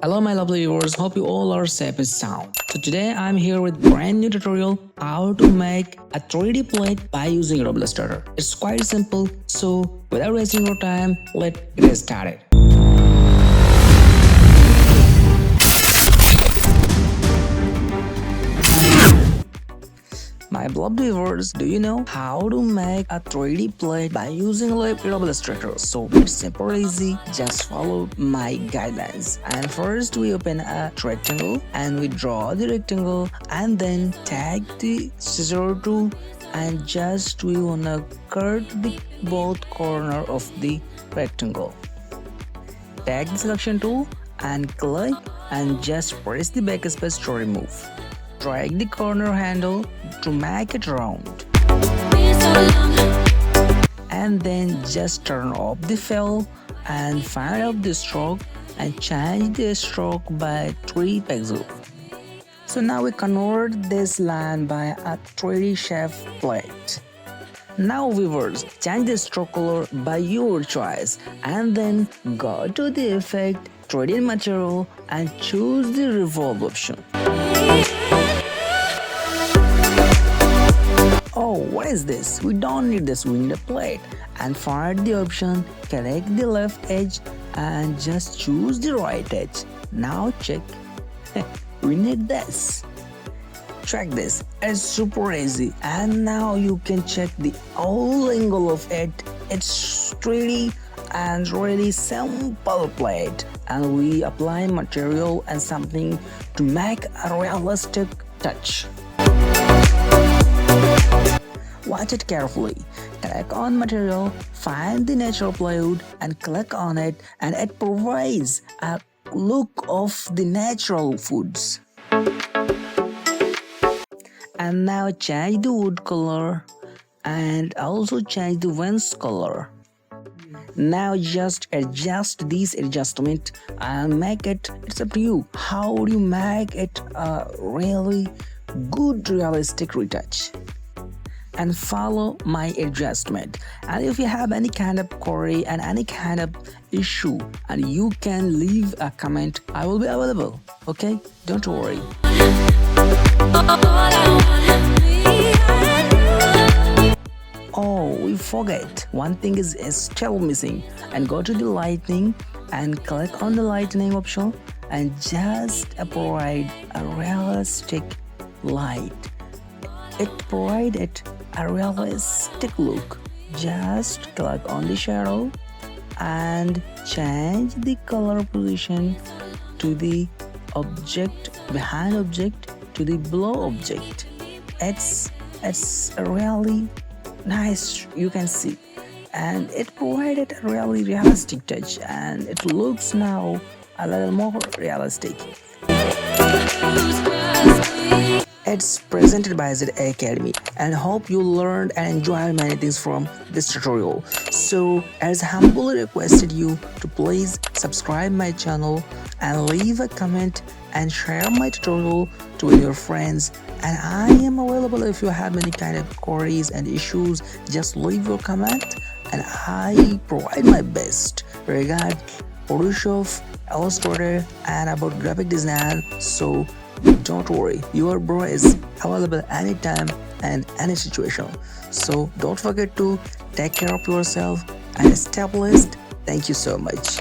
Hello my lovely viewers, hope you all are safe and sound. So today I'm here with brand new tutorial how to make a 3D plate by using Adobe Illustrator. It's quite simple, so without wasting your time, let's get started. My beloved viewers, do you know how to make a 3D plate by using Adobe Illustrator? So it's super easy, just follow my guidelines. And first we open a rectangle and we draw the rectangle, and then take the scissor tool and just we wanna cut the both corner of the rectangle. Take the selection tool and click and just press the backspace to remove. Drag the corner handle to make it round. And then just turn off the fill and find out the stroke and change the stroke by 3 pixels. So now we convert this line by a 3D shape plate. Now viewers, change the stroke color by your choice and then go to the effect, 3D material and choose the revolve option. Oh, what is this? We don't need this, we need a plate. And find the option, select the left edge and just choose the right edge. Now check. We need this. Check this, it's super easy. And now you can check the whole angle of it. It's 3D and really simple plate. And we apply material and something to make a realistic touch. Watch it carefully. Click on material, find the natural plywood and click on it, and it provides a look of the natural foods. And now change the wood color and also change the vents color. Now just adjust this adjustment and make it, it's up to you. How do you make it a really good realistic retouch? And follow my adjustment. And if you have any kind of query and any kind of issue, and you can leave a comment, I will be available. Okay, don't worry. Oh, we forget one thing is still missing. And go to the lighting and click on the lightning option and just provide a realistic light. It provided a realistic look. Just click on the shadow and change the color position to the object, behind object to the below object. It's really nice, you can see, and it provided a really realistic touch and it looks now a little more realistic. It's presented by Z Academy and hope you learned and enjoyed many things from this tutorial. So as humbly requested you to please subscribe my channel and leave a comment and share my tutorial to your friends. And I am available if you have any kind of queries and issues, just leave your comment and I provide my best regarding Photoshop, Illustrator and about graphic design. So don't worry, your bro is available anytime and any situation. So don't forget to take care of yourself and stay blessed. Thank you so much.